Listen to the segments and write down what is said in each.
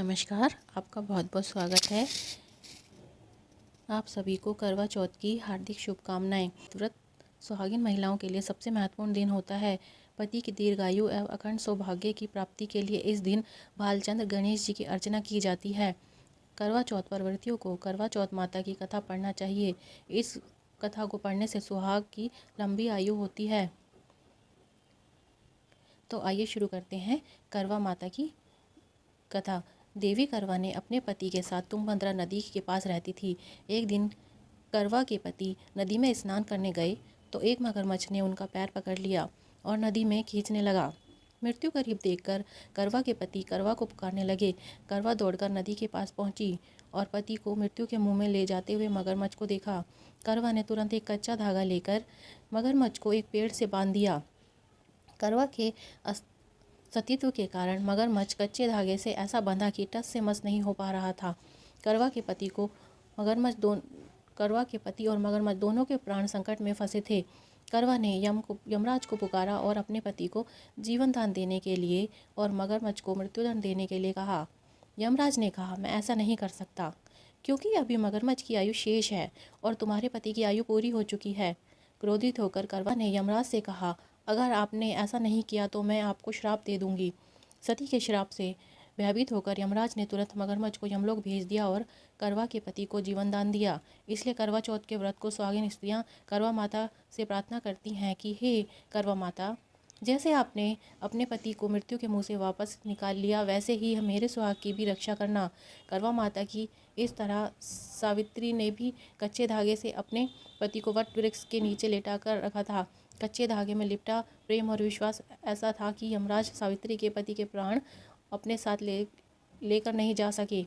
नमस्कार, आपका बहुत बहुत स्वागत है। आप सभी को करवा चौथ की हार्दिक शुभकामनाएं। व्रत सुहागिन महिलाओं के लिए सबसे महत्वपूर्ण दिन होता है। पति की दीर्घायु एवं अखंड सौभाग्य की प्राप्ति के लिए इस दिन भालचंद्र गणेश जी की अर्चना की जाती है। करवा चौथ पर व्रतियों को करवा चौथ माता की कथा पढ़ना चाहिए। इस कथा को पढ़ने से सुहाग की लंबी आयु होती है। तो आइए शुरू करते हैं करवा माता की कथा। देवी करवा ने अपने पति के साथ तुंगभद्रा नदी के पास रहती थी। एक दिन करवा के पति नदी में स्नान करने गए तो एक मगरमच्छ ने उनका पैर पकड़ लिया और नदी में खींचने लगा। मृत्यु करीब देखकर करवा के पति करवा को पुकारने लगे। करवा दौड़कर नदी के पास पहुंची और पति को मृत्यु के मुंह में ले जाते हुए मगरमच्छ को देखा। करवा ने तुरंत एक कच्चा धागा लेकर मगरमच्छ को एक पेड़ से बांध दिया। करवा के सतीत्व के कारण मगरमच्छ कच्चे धागे से ऐसा बंधा कि टस से मस नहीं हो पा रहा था। करवा के पति और मगरमच्छ दोनों के प्राण संकट में फंसे थे। करवा ने यमराज को पुकारा और अपने पति को जीवन दान देने के लिए और मगरमच्छ को मृत्युदंड देने के लिए कहा। यमराज ने कहा, मैं ऐसा नहीं कर सकता क्योंकि अभी मगरमच्छ की आयु शेष है और तुम्हारे पति की आयु पूरी हो चुकी है। क्रोधित होकर करवा ने यमराज से कहा, अगर आपने ऐसा नहीं किया तो मैं आपको श्राप दे दूंगी। सती के श्राप से भयभीत होकर यमराज ने तुरंत मगरमच्छ को यमलोक भेज दिया और करवा के पति को जीवन दान दिया। इसलिए करवा चौथ के व्रत को सुहागिन स्त्रियां करवा माता से प्रार्थना करती हैं कि हे करवा माता, जैसे आपने अपने पति को मृत्यु के मुंह से वापस निकाल लिया वैसे ही मेरे सुहाग की भी रक्षा करना। करवा माता की इस तरह सावित्री ने भी कच्चे धागे से अपने पति को वट वृक्ष के नीचे लेटा कर रखा था। कच्चे धागे में लिपटा प्रेम और विश्वास ऐसा था कि यमराज सावित्री के पति के प्राण अपने साथ लेकर नहीं जा सके।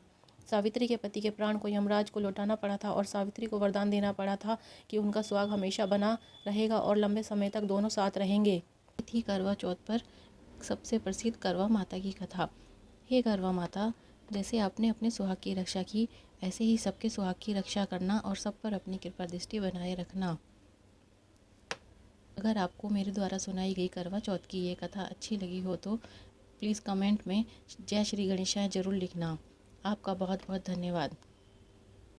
सावित्री के पति के प्राण को यमराज को लौटाना पड़ा था और सावित्री को वरदान देना पड़ा था कि उनका सुहाग हमेशा बना रहेगा और लंबे समय तक दोनों साथ रहेंगे। थी करवा चौथ पर सबसे प्रसिद्ध करवा माता की कथा। हे करवा माता, जैसे आपने अपने सुहाग की रक्षा की ऐसे ही सबके सुहाग की रक्षा करना और सब पर अपनी कृपा दृष्टि बनाए रखना। अगर आपको मेरे द्वारा सुनाई गई करवा चौथ की ये कथा अच्छी लगी हो तो प्लीज़ कमेंट में जय श्री गणेशाय ज़रूर लिखना। आपका बहुत बहुत धन्यवाद।